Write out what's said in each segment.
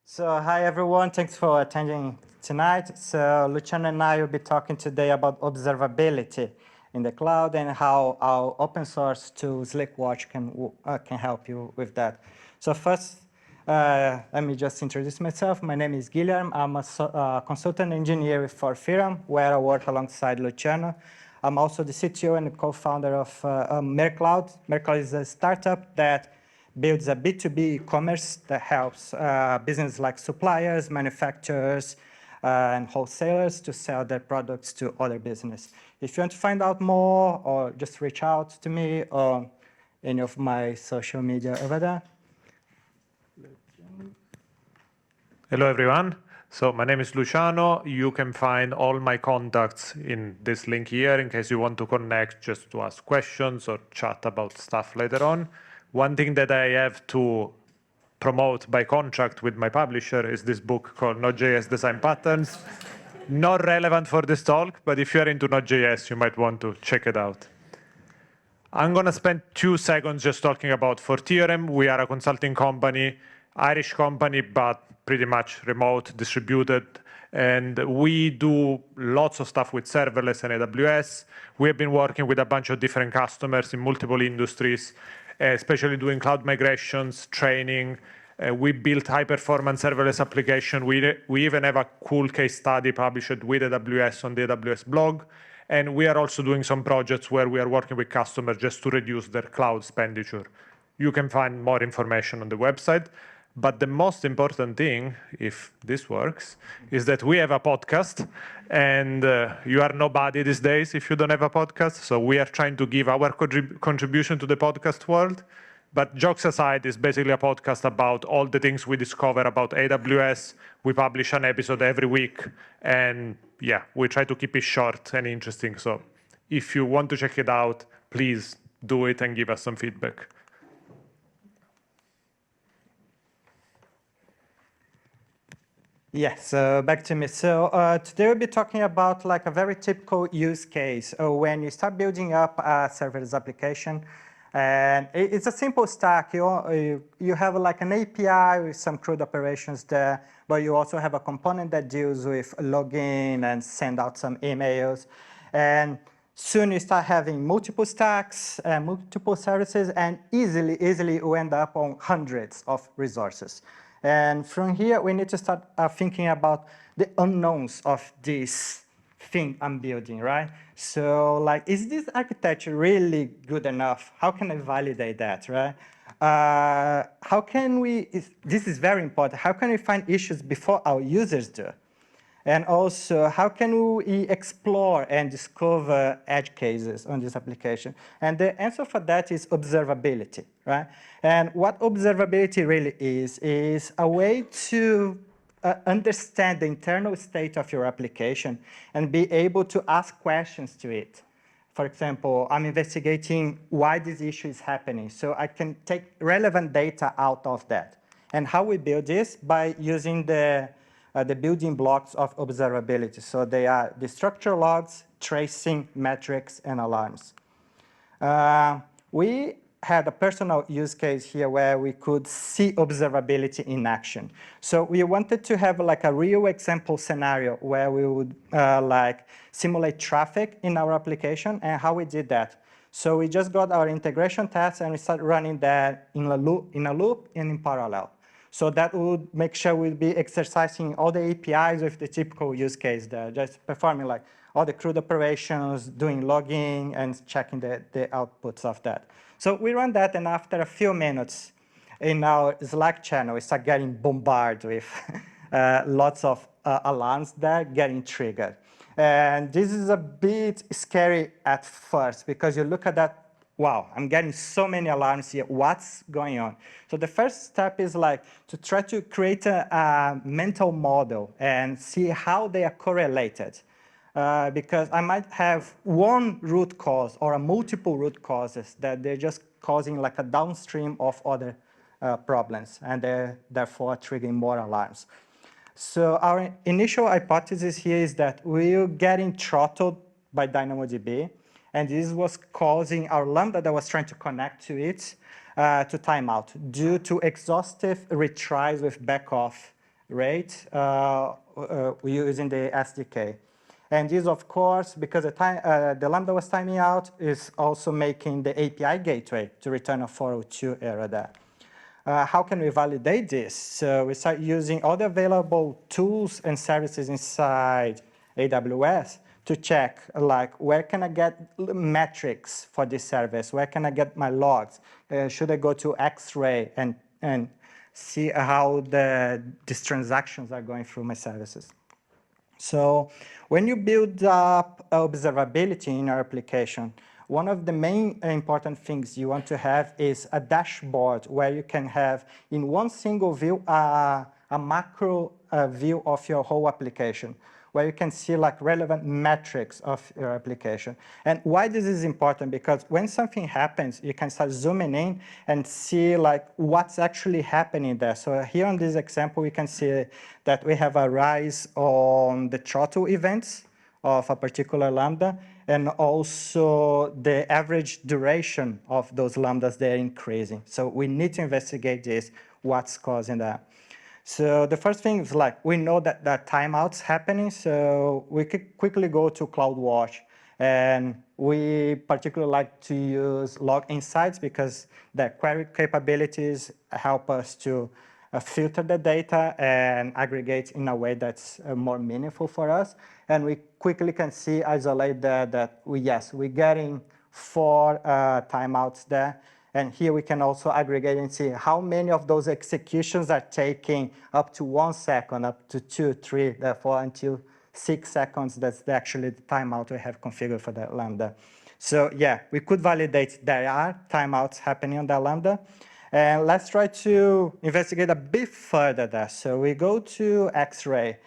So hi everyone, thanks for attending tonight. So Luciano and I will be talking today about observability in the cloud and how our open source tool SLIC Watch can help you with that. So first, let me just introduce myself. My name is Guilherme. I'm a consultant engineer with fourTheorem, where I work alongside Luciano. I'm also the CTO and co-founder of Mercloud. Mercloud is a startup that builds a B2B e-commerce that helps businesses like suppliers, manufacturers, and wholesalers to sell their products to other businesses. If you want to find out more, or just reach out to me or any of my social media over there. Hello, everyone. So my name is Luciano. You can find all my contacts in this link here in case you want to connect just to ask questions or chat about stuff later on. One thing that I have to promote by contract with my publisher is this book called Node.js Design Patterns. Not relevant for this talk, but if you're into Node.js, you might want to check it out. I'm going to spend 2 seconds just talking about fourTheorem. We are a consulting company, Irish company, but pretty much remote, distributed. And we do lots of stuff with serverless and AWS. We have been working with a bunch of different customers in multiple industries, especially doing cloud migrations, training. We built high-performance serverless application. We even have a cool case study published with AWS on the AWS blog. And we are also doing some projects where we are working with customers just to reduce their cloud expenditure. You can find more information on the website. But the most important thing, if this works, is that we have a podcast. And you are nobody these days if you don't have a podcast. So we are trying to give our contribution to the podcast world. But jokes aside, it's basically a podcast about all the things we discover about AWS. We publish an episode every week. And yeah, we try to keep it short and interesting. So if you want to check it out, please do it and give us some feedback. Yeah, so back to me. So today we'll be talking about like a very typical use case when you start building up a serverless application. And it's a simple stack. You have like an API with some CRUD operations there, but you also have a component that deals with login and send out some emails. And soon you start having multiple stacks, multiple services, and easily you end up on hundreds of resources. And from here, we need to start thinking about the unknowns of this thing I'm building, right? So like, is this architecture really good enough? How can I validate that, right? How can we, this is very important, how can we find issues before our users do? And also, how can we explore and discover edge cases on this application? And the answer for that is observability, right? And what observability really is a way to understand the internal state of your application and be able to ask questions to it. For example, I'm investigating why this issue is happening, so I can take relevant data out of that. And how we build this? By using the building blocks of observability. So they are the structure logs, tracing, metrics, and alarms. We had a personal use case here where we could see observability in action. So we wanted to have like a real example scenario where we would like simulate traffic in our application, and how we did that. So we just got our integration tests and we started running that in a loop and in parallel. So that would make sure we'll be exercising all the APIs with the typical use case there, just performing like all the CRUD operations, doing logging, and checking the outputs of that. So we run that, and after a few minutes in our Slack channel, we start getting bombarded with lots of alarms there getting triggered. And this is a bit scary at first, because you look at that, wow, I'm getting so many alarms here. What's going on? So the first step is like to try to create a mental model and see how they are correlated. Because I might have one root cause or a multiple root causes that they're just causing like a downstream of other problems, and they're therefore triggering more alarms. So our initial hypothesis here is that we're getting throttled by DynamoDB, and this was causing our Lambda that was trying to connect to it to time out due to exhaustive retries with backoff rate using the SDK. And this, of course, because the Lambda was timing out, is also making the API gateway to return a 402 error there. How can we validate this? So we start using all the available tools and services inside AWS to check, like, where can I get metrics for this service? Where can I get my logs? Should I go to X-Ray and see how these transactions are going through my services? So when you build up observability in your application, one of the main important things you want to have is a dashboard where you can have in one single view a macro view of your whole application, where you can see like relevant metrics of your application. And why this is important? Because when something happens, you can start zooming in and see like what's actually happening there. So here on this example, we can see that we have a rise on the throttle events of a particular Lambda, and also the average duration of those Lambdas, they're increasing. So we need to investigate this, what's causing that. So the first thing is like, we know that timeout's happening, so we could quickly go to CloudWatch. And we particularly like to use log insights because the query capabilities help us to filter the data and aggregate in a way that's more meaningful for us. And we quickly can see, isolate that we're getting 4 timeouts there. And here we can also aggregate and see how many of those executions are taking up to 1 second, up to 2, 3, therefore until 6 seconds. That's actually the timeout we have configured for that Lambda. So yeah, we could validate there are timeouts happening on that Lambda. And let's try to investigate a bit further there. So we go to X-Ray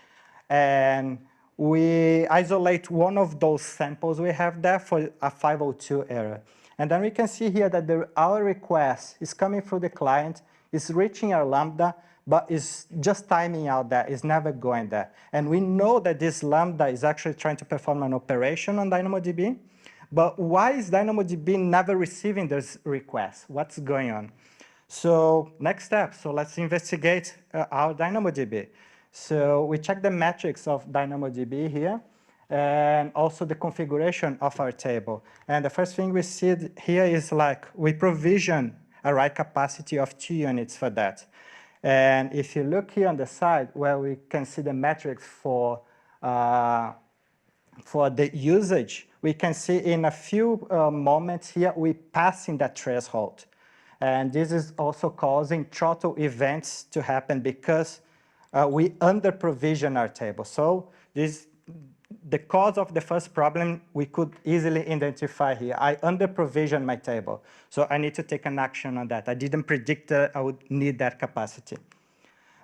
and we isolate one of those samples we have there for a 502 error. And then we can see here that our request is coming through the client, is reaching our Lambda, but is just timing out there, is never going there. And we know that this Lambda is actually trying to perform an operation on DynamoDB, but why is DynamoDB never receiving this request? What's going on? So next step, so let's investigate our DynamoDB. So we check the metrics of DynamoDB here, and also the configuration of our table. And the first thing we see here is like we provision a write capacity of 2 units for that. And if you look here on the side where we can see the metrics for the usage, we can see in a few moments here we passing that threshold. And this is also causing throttle events to happen because we under-provision our table. So the cause of the first problem we could easily identify here. I under-provisioned my table, so I need to take an action on that. I didn't predict that I would need that capacity.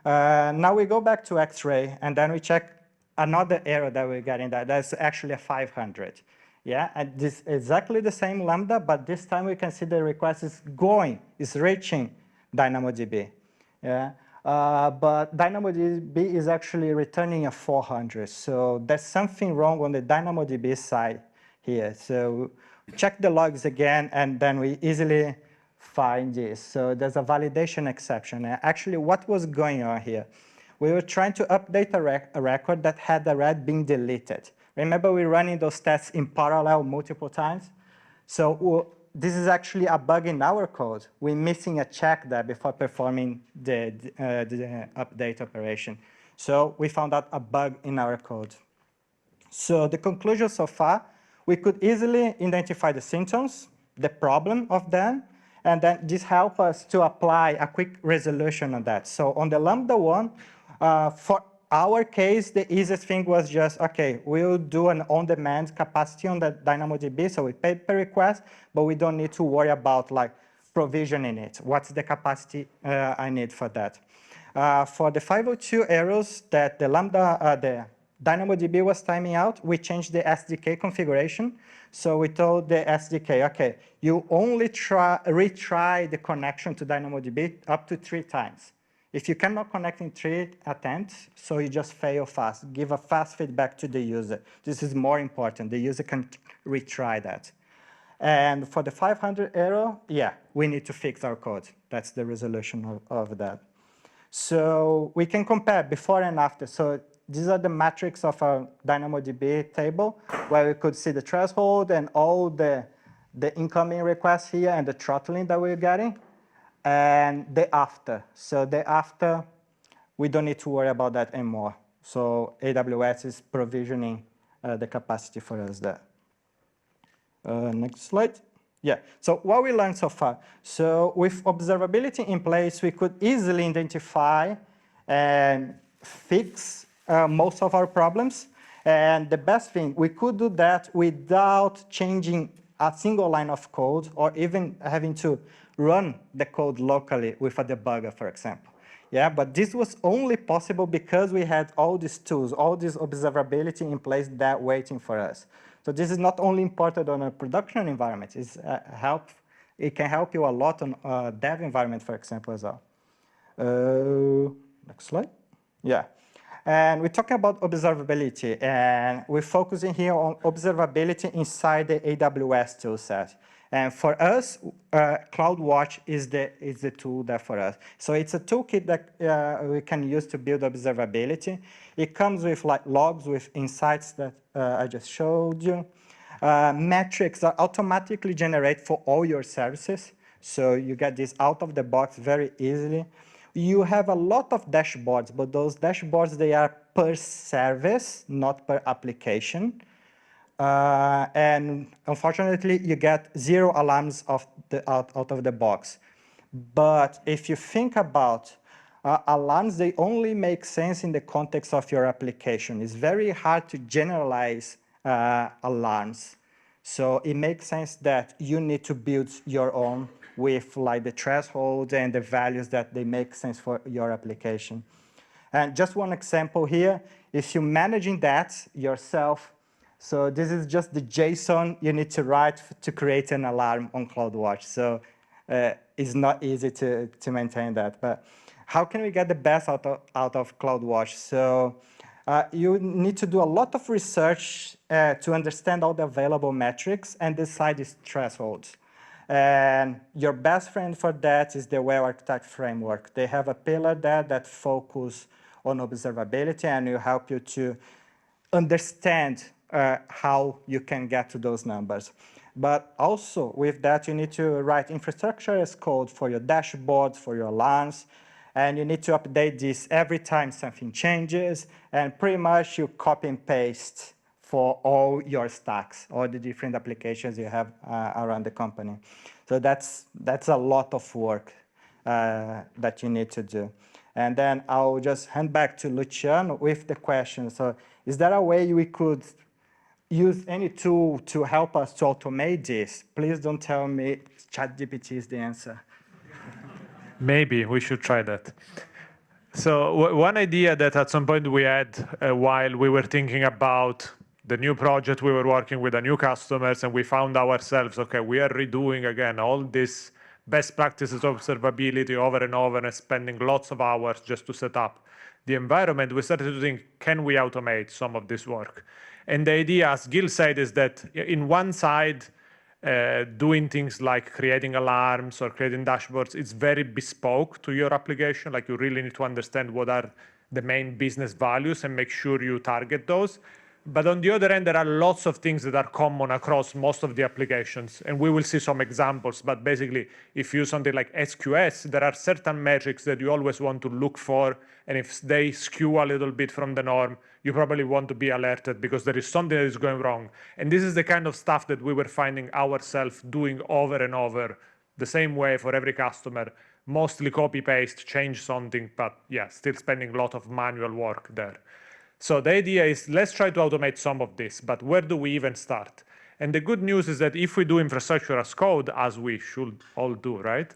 Now we go back to X-Ray, and then we check another error that we're getting there. That's actually a 500. Yeah, and this is exactly the same Lambda, but this time we can see the request is reaching DynamoDB. Yeah. But DynamoDB is actually returning a 400. So there's something wrong on the DynamoDB side here. So check the logs again, and then we easily find this. So there's a validation exception. Actually, what was going on here? We were trying to update a record that had already been deleted. Remember, we're running those tests in parallel multiple times? So this is actually a bug in our code. We're missing a check there before performing the update operation. So we found out a bug in our code. So the conclusion so far, we could easily identify the symptoms, the problem of them, and then this helps us to apply a quick resolution on that. So on the Lambda one, for our case, the easiest thing was just, okay, we'll do an on-demand capacity on the DynamoDB, so we pay per request, but we don't need to worry about like provisioning it. What's the capacity I need for that? For the 502 errors that the Lambda, the DynamoDB was timing out, we changed the SDK configuration. So we told the SDK, okay, you only retry the connection to DynamoDB up to 3 times. If you cannot connect in 3 attempts, so you just fail fast. Give a fast feedback to the user. This is more important. The user can retry that. And for the 500 error, yeah, we need to fix our code. That's the resolution of that. So we can compare before and after. So these are the metrics of our DynamoDB table, where we could see the threshold and all the incoming requests here and the throttling that we're getting, and the after. So the after, we don't need to worry about that anymore. So AWS is provisioning the capacity for us there. Next slide. Yeah, so what we learned so far. So with observability in place, we could easily identify and fix most of our problems. And the best thing, we could do that without changing a single line of code or even having to run the code locally with a debugger, for example. Yeah, but this was only possible because we had all these tools, all this observability in place that waiting for us. So this is not only important on a production environment, it can help you a lot on a dev environment, for example, as well. Next slide. Yeah. And we're talking about observability, and we're focusing here on observability inside the AWS toolset. And for us, CloudWatch is the tool there for us. So it's a toolkit that we can use to build observability. It comes with like logs with insights that I just showed you. Metrics are automatically generated for all your services. So you get this out of the box very easily. You have a lot of dashboards, but those dashboards, they are per service, not per application. And unfortunately, you get 0 alarms out of the box. But if you think about alarms, they only make sense in the context of your application. It's very hard to generalize alarms. So it makes sense that you need to build your own with like the threshold and the values that they make sense for your application. And just one example here, if you're managing that yourself, so this is just the JSON you need to write to create an alarm on CloudWatch. So it's not easy to maintain that. But how can we get the best out of CloudWatch? So you need to do a lot of research to understand all the available metrics and decide these thresholds. And your best friend for that is the Well Architect framework. They have a pillar there that focuses on observability and will help you to understand how you can get to those numbers. But also with that, you need to write infrastructure as code for your dashboards, for your alarms, and you need to update this every time something changes, and pretty much you copy and paste for all your stacks, all the different applications you have around the company. So that's a lot of work that you need to do. And then I'll just hand back to Luciano with the question. So is there a way we could use any tool to help us to automate this? Please don't tell me ChatGPT is the answer. Maybe we should try that. So one idea that at some point we had while we were thinking about the new project we were working with the new customers, and we found ourselves, okay, we are redoing again all this best practices observability over and over and spending lots of hours just to set up the environment. We started to think, can we automate some of this work? And the idea, as Gil said, is that in one side, doing things like creating alarms or creating dashboards, it's very bespoke to your application. Like you really need to understand what are the main business values and make sure you target those. But on the other end, there are lots of things that are common across most of the applications. And we will see some examples. But basically, if you use something like SQS, there are certain metrics that you always want to look for. And if they skew a little bit from the norm, you probably want to be alerted because there is something that is going wrong. And this is the kind of stuff that we were finding ourselves doing over and over, the same way for every customer, mostly copy-paste, change something, but yeah, still spending a lot of manual work there. So the idea is, let's try to automate some of this, but where do we even start? And the good news is that if we do infrastructure as code, as we should all do, right?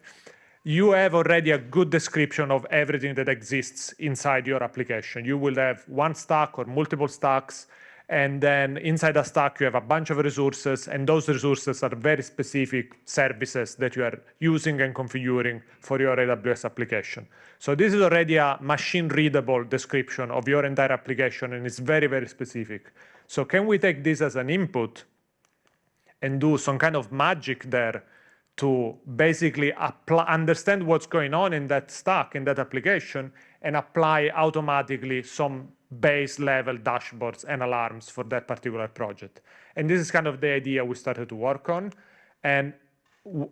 You have already a good description of everything that exists inside your application. You will have one stack or multiple stacks, and then inside a stack, you have a bunch of resources, and those resources are very specific services that you are using and configuring for your AWS application. So this is already a machine-readable description of your entire application, and it's very, very specific. So can we take this as an input and do some kind of magic there to basically understand what's going on in that stack, in that application, and apply automatically some base level dashboards and alarms for that particular project. And this is kind of the idea we started to work on. And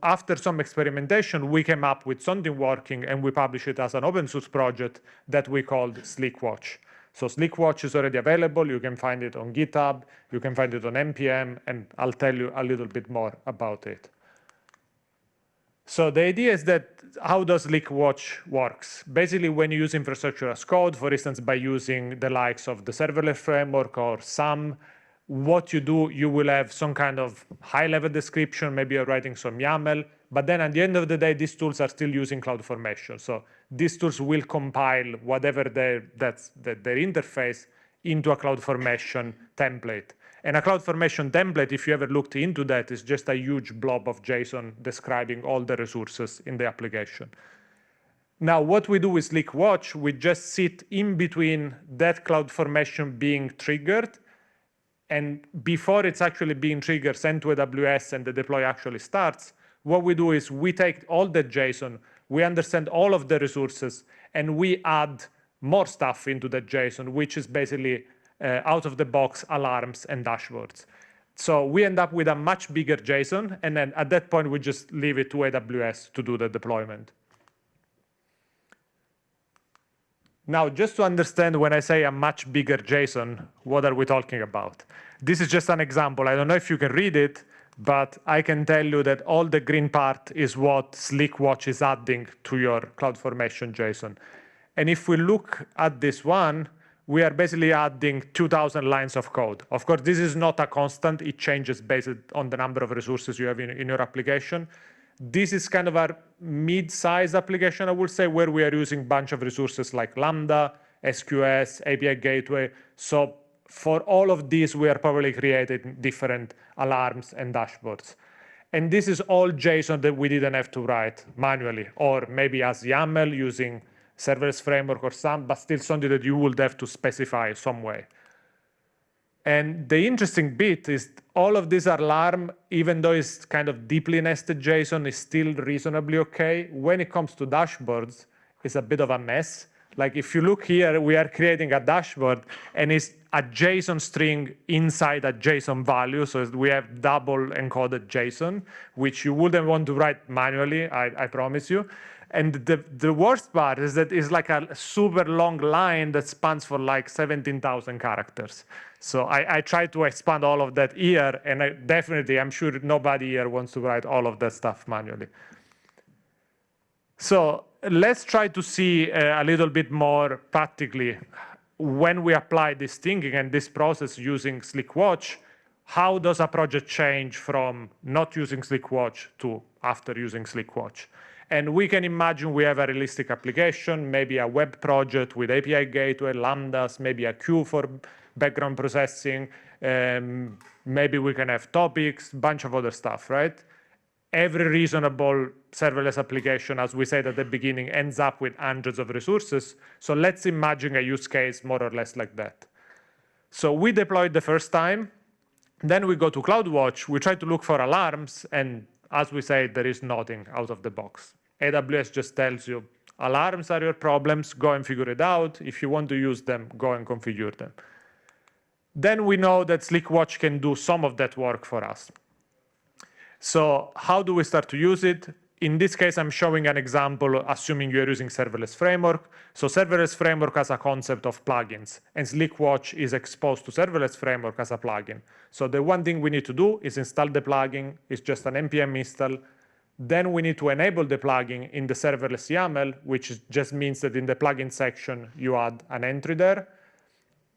after some experimentation, we came up with something working, and we published it as an open source project that we called SLIC Watch. So SLIC Watch is already available. You can find it on GitHub. You can find it on NPM, and I'll tell you a little bit more about it. So the idea is that how does SLIC Watch works? Basically, when you use infrastructure as code, for instance, by using the likes of the serverless framework or SAM, what you do, you will have some kind of high-level description, maybe you're writing some YAML, but then at the end of the day, these tools are still using CloudFormation. So these tools will compile whatever their interface into a CloudFormation template. And a CloudFormation template, if you ever looked into that, is just a huge blob of JSON describing all the resources in the application. Now, what we do with SLIC Watch, we just sit in between that CloudFormation being triggered, and before it's actually being triggered, sent to AWS, and the deploy actually starts. What we do is we take all the JSON, we understand all of the resources, and we add more stuff into that JSON, which is basically out-of-the-box alarms and dashboards. So we end up with a much bigger JSON, and then at that point, we just leave it to AWS to do the deployment. Now, just to understand when I say a much bigger JSON, what are we talking about? This is just an example. I don't know if you can read it, but I can tell you that all the green part is what SLIC Watch is adding to your CloudFormation JSON. And if we look at this one, we are basically adding 2,000 lines of code. Of course, this is not a constant. It changes based on the number of resources you have in your application. This is kind of a mid-size application, I would say, where we are using a bunch of resources like Lambda, SQS, API Gateway. So for all of these, we are probably creating different alarms and dashboards. And this is all JSON that we didn't have to write manually, or maybe as YAML using serverless framework or some, but still something that you would have to specify some way. And the interesting bit is all of this alarm, even though it's kind of deeply nested JSON, is still reasonably okay. When it comes to dashboards, it's a bit of a mess. Like if you look here, we are creating a dashboard, and it's a JSON string inside a JSON value. So we have double encoded JSON, which you wouldn't want to write manually, I promise you. And the worst part is that it's like a super long line that spans for like 17,000 characters. So I tried to expand all of that here, and I'm sure nobody here wants to write all of that stuff manually. So let's try to see a little bit more practically when we apply this thinking and this process using SLIC Watch, how does a project change from not using SLIC Watch to after using SLIC Watch? And we can imagine we have a realistic application, maybe a web project with API Gateway, Lambdas, maybe a queue for background processing. Maybe we can have topics, bunch of other stuff, right? Every reasonable serverless application, as we said at the beginning, ends up with hundreds of resources. So let's imagine a use case more or less like that. So we deployed the first time. Then we go to CloudWatch. We try to look for alarms, and as we say, there is nothing out of the box. AWS just tells you, alarms are your problems, go and figure it out. If you want to use them, go and configure them. Then we know that SLIC Watch can do some of that work for us. So how do we start to use it? In this case, I'm showing an example, assuming you're using serverless framework. So serverless framework has a concept of plugins, and SLIC Watch is exposed to serverless framework as a plugin. So the one thing we need to do is install the plugin. It's just an npm install. Then we need to enable the plugin in the serverless YAML, which just means that in the plugin section, you add an entry there.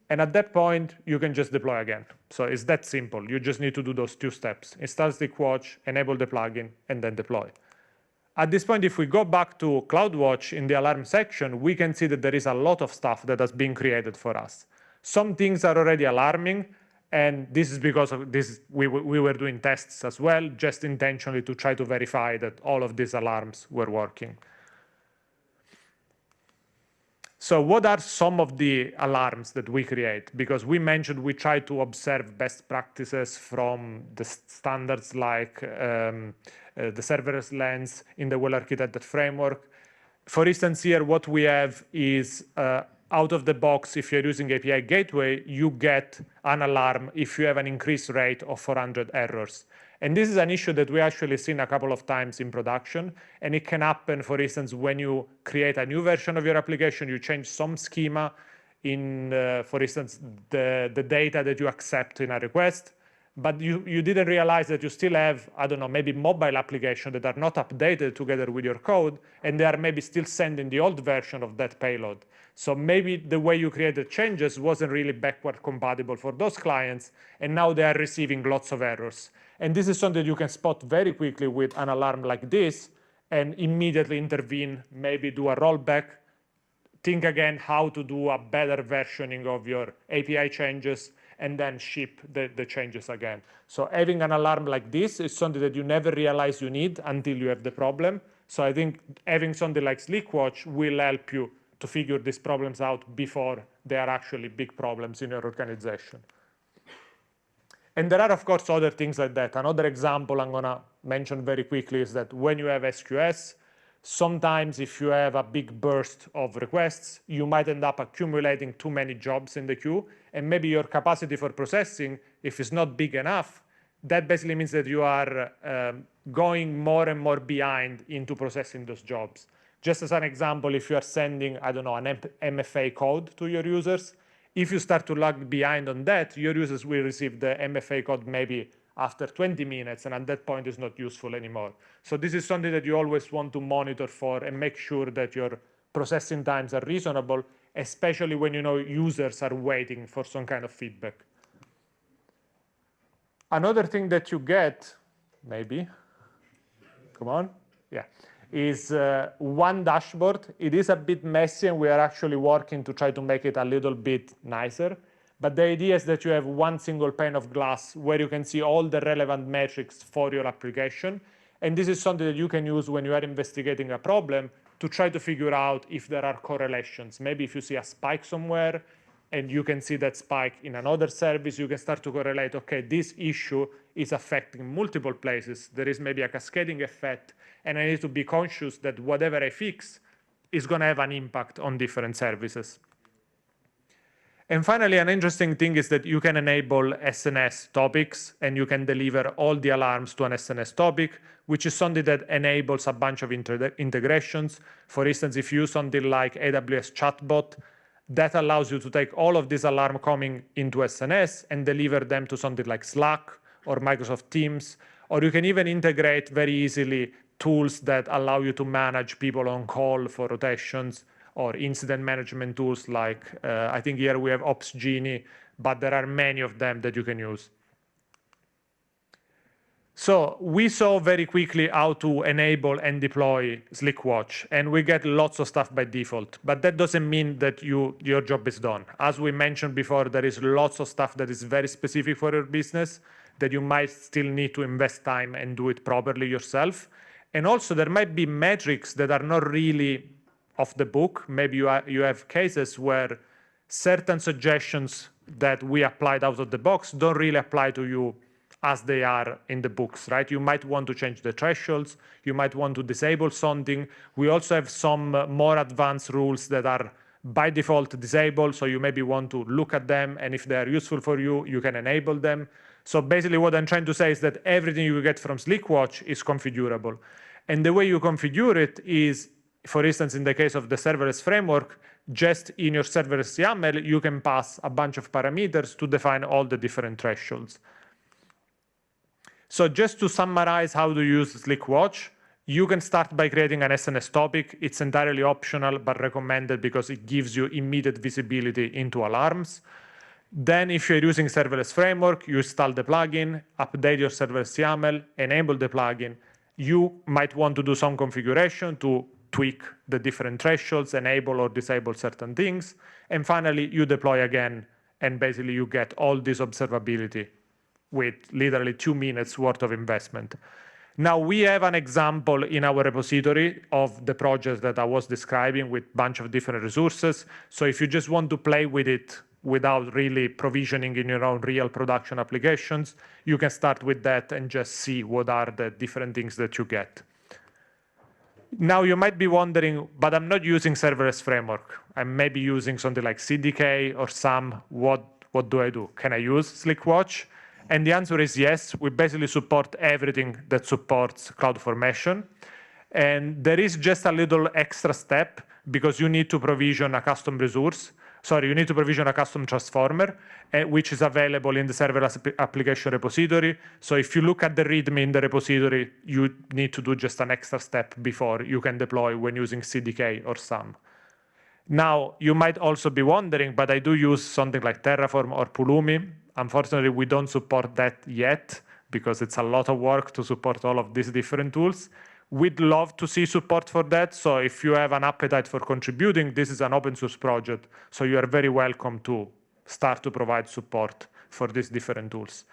And at that point, you can just deploy again. So it's that simple. You just need to do those two steps. Install SLIC Watch, enable the plugin, and then deploy. At this point, if we go back to CloudWatch in the alarm section, we can see that there is a lot of stuff that has been created for us. Some things are already alarming, and this is because of this. We were doing tests as well, just intentionally to try to verify that all of these alarms were working. So what are some of the alarms that we create? Because we mentioned we try to observe best practices from the standards like the serverless lens in the well-architected framework. For instance, here what we have is out of the box, if you're using API Gateway, you get an alarm if you have an increased rate of 400 errors. And this is an issue that we actually seen a couple of times in production. And it can happen, for instance, when you create a new version of your application, you change some schema in, for instance, the data that you accept in a request. But you didn't realize that you still have, I don't know, maybe mobile applications that are not updated together with your code, and they are maybe still sending the old version of that payload. So maybe the way you created changes wasn't really backward compatible for those clients, and now they are receiving lots of errors. And this is something you can spot very quickly with an alarm like this, and immediately intervene, maybe do a rollback, think again how to do a better versioning of your API changes, and then ship the changes again. So having an alarm like this is something that you never realize you need until you have the problem. So I think having something like SLIC Watch will help you to figure these problems out before they are actually big problems in your organization. And there are, of course, other things like that. Another example I'm going to mention very quickly is that when you have SQS, sometimes if you have a big burst of requests, you might end up accumulating too many jobs in the queue, and maybe your capacity for processing, if it's not big enough, that basically means that you are going more and more behind into processing those jobs. Just as an example, if you are sending, I don't know, an MFA code to your users, if you start to lag behind on that, your users will receive the MFA code maybe after 20 minutes, and at that point it's not useful anymore. So this is something that you always want to monitor for and make sure that your processing times are reasonable, especially when you know users are waiting for some kind of feedback. Another thing that you get, maybe, come on, yeah, is one dashboard. It is a bit messy, and we are actually working to try to make it a little bit nicer. But the idea is that you have one single pane of glass where you can see all the relevant metrics for your application. And this is something that you can use when you are investigating a problem to try to figure out if there are correlations. Maybe if you see a spike somewhere and you can see that spike in another service, you can start to correlate, okay, this issue is affecting multiple places. There is maybe a cascading effect, and I need to be conscious that whatever I fix is going to have an impact on different services. And finally, an interesting thing is that you can enable SNS topics, and you can deliver all the alarms to an SNS topic, which is something that enables a bunch of integrations. For instance, if you use something like AWS Chatbot, that allows you to take all of these alarms coming into SNS and deliver them to something like Slack or Microsoft Teams, or you can even integrate very easily tools that allow you to manage people on call for rotations, or incident management tools like, I think here we have Ops Genie, but there are many of them that you can use. So we saw very quickly how to enable and deploy SLIC Watch, and we get lots of stuff by default, but that doesn't mean that your job is done. As we mentioned before, there is lots of stuff that is very specific for your business that you might still need to invest time and do it properly yourself. And also there might be metrics that are not really off the book. Maybe you have cases where certain suggestions that we applied out of the box don't really apply to you as they are in the books, right? You might want to change the thresholds. You might want to disable something. We also have some more advanced rules that are by default disabled, so you maybe want to look at them, and if they are useful for you, you can enable them. So basically what I'm trying to say is that everything you get from SLIC Watch is configurable. And the way you configure it is, for instance, in the case of the serverless framework, just in your serverless YAML, you can pass a bunch of parameters to define all the different thresholds. So just to summarize how to use SLIC Watch, you can start by creating an SNS topic. It's entirely optional, but recommended because it gives you immediate visibility into alarms. Then if you're using serverless framework, you install the plugin, update your serverless YAML, enable the plugin. You might want to do some configuration to tweak the different thresholds, enable or disable certain things. And finally, you deploy again, and basically you get all this observability with literally 2 minutes worth of investment. Now we have an example in our repository of the project that I was describing with a bunch of different resources. So if you just want to play with it without really provisioning in your own real production applications, you can start with that and just see what are the different things that you get. Now you might be wondering, but I'm not using serverless framework. I'm maybe using something like CDK or SAM. What do I do? Can I use SLIC Watch? And the answer is yes. We basically support everything that supports CloudFormation. And there is just a little extra step because you need to provision a custom resource. Sorry, you need to provision a custom transformer, which is available in the serverless application repository. So if you look at the README in the repository, you need to do just an extra step before you can deploy when using CDK or SAM. Now, you might also be wondering, but I do use something like Terraform or Pulumi. Unfortunately, we don't support that yet because it's a lot of work to support all of these different tools. We'd love to see support for that. So if you have an appetite for contributing, this is an open source project. So you are very welcome to start to provide support for these different tools.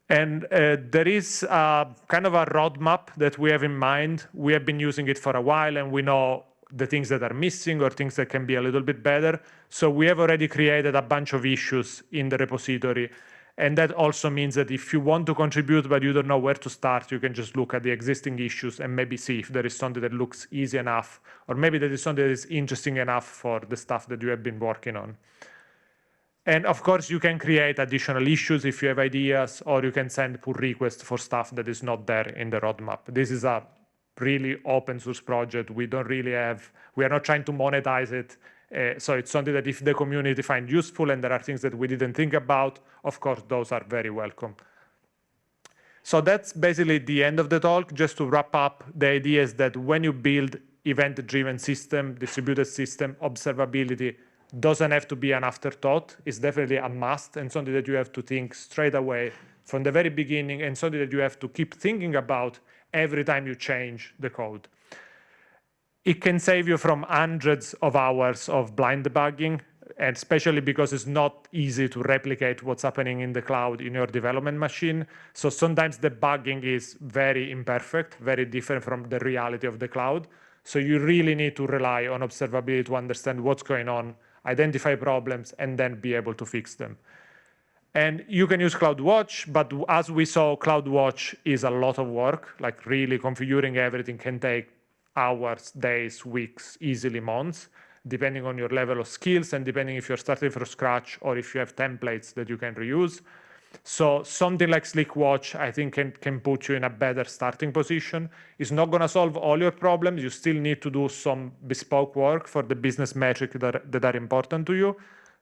And there is kind of a roadmap that we have in mind. We have been using it for a while, and we know the things that are missing or things that can be a little bit better. So we have already created a bunch of issues in the repository. And that also means that if you want to contribute but you don't know where to start, you can just look at the existing issues and maybe see if there is something that looks easy enough, or maybe there is something that is interesting enough for the stuff that you have been working on. And of course, you can create additional issues if you have ideas, or you can send pull requests for stuff that is not there in the roadmap. This is a really open source project. We are not trying to monetize it. So it's something that if the community finds useful and there are things that we didn't think about, of course, those are very welcome. So that's basically the end of the talk. Just to wrap up, the idea is that when you build event-driven system, distributed system, observability doesn't have to be an afterthought. It's definitely a must and something that you have to think straight away from the very beginning, and something that you have to keep thinking about every time you change the code. It can save you from hundreds of hours of blind debugging, and especially because it's not easy to replicate what's happening in the cloud in your development machine. So sometimes the debugging is very imperfect, very different from the reality of the cloud. So you really need to rely on observability to understand what's going on, identify problems, and then be able to fix them. And you can use CloudWatch, but as we saw, CloudWatch is a lot of work. Like really configuring everything can take hours, days, weeks, easily months, depending on your level of skills and depending if you're starting from scratch or if you have templates that you can reuse. So something like SLIC Watch, I think, can put you in a better starting position. It's not going to solve all your problems. You still need to do some bespoke work for the business metrics that are important to you,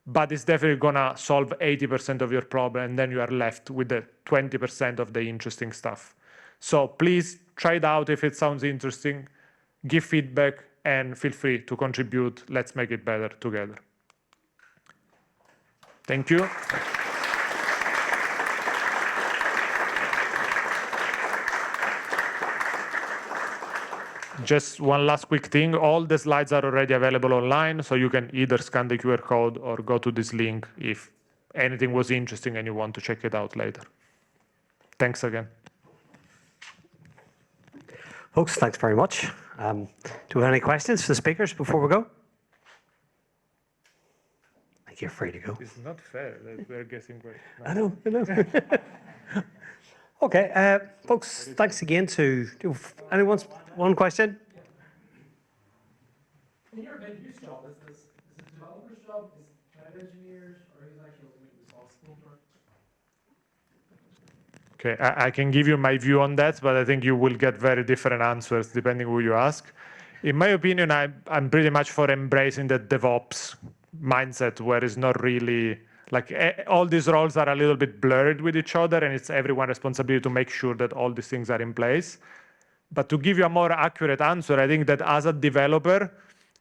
but it's definitely going to solve 80% of your problem, and then you are left with the 20% of the interesting stuff. So please try it out if it sounds interesting. Give feedback and feel free to contribute. Let's make it better together. Thank you. Just one last quick thing. All the slides are already available online, so you can either scan the QR code or go to this link if anything was interesting and you want to check it out later. Thanks again. Folks, thanks very much. Do we have any questions for the speakers before we go? I think you're free to go. It's not fair that we're guessing great. I know. Okay, folks, thanks again anyone's one question? In your end use job, is it a developer's job, is it cloud engineers, or who's actually ultimately responsible for it? Okay, I can give you my view on that, but I think you will get very different answers depending who you ask. In my opinion, I'm pretty much for embracing the DevOps mindset, where it's not really, like all these roles are a little bit blurred with each other, and it's everyone's responsibility to make sure that all these things are in place. But to give you a more accurate answer, I think that as a developer,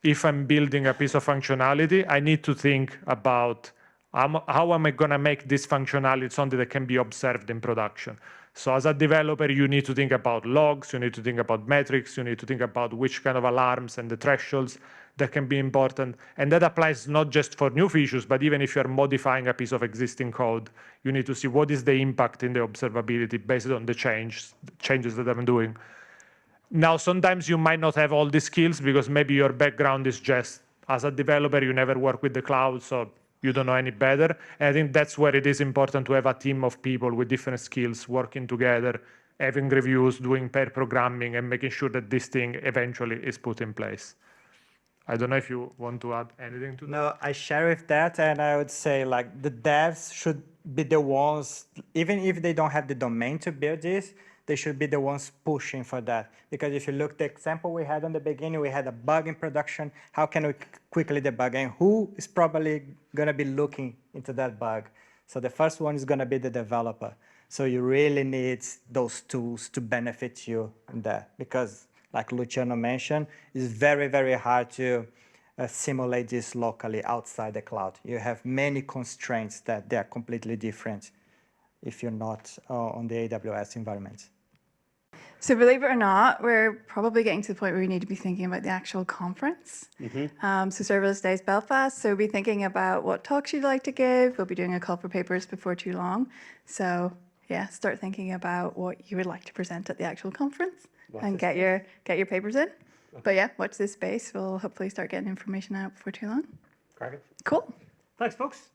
if I'm building a piece of functionality, I need to think about how am I going to make this functionality something that can be observed in production. So as a developer, you need to think about logs, you need to think about metrics, you need to think about which kind of alarms and the thresholds that can be important. And that applies not just for new features, but even if you're modifying a piece of existing code, you need to see what is the impact in the observability based on the changes that I'm doing. Now, sometimes you might not have all the skills because maybe your background is just, as a developer, you never work with the cloud, so you don't know any better. And I think that's where it is important to have a team of people with different skills working together having reviews, doing pair programming, and making sure that this thing eventually is put in place. I don't know if you want to add anything to that. No, I share with that, and I would say like the devs should be the ones, even if they don't have the domain to build this, they should be the ones pushing for that. Because if you look at the example we had on the beginning, we had a bug in production. How can we quickly debug? And who is probably going to be looking into that bug? So the first one is going to be the developer. So you really need those tools to benefit you in that. Because like Luciano mentioned, it's very, very hard to simulate this locally outside the cloud. You have many constraints that they are completely different if you're not on the AWS environment. So believe it or not, we're probably getting to the point where we need to be thinking about the actual conference. So Serverless Days Belfast, so we'll be thinking about what talks you'd like to give. We'll be doing a call for papers before too long. So yeah, start thinking about what you would like to present at the actual conference and get your papers in. But yeah, watch this space. We'll hopefully start getting information out before too long. Correct. Cool. Thanks, folks.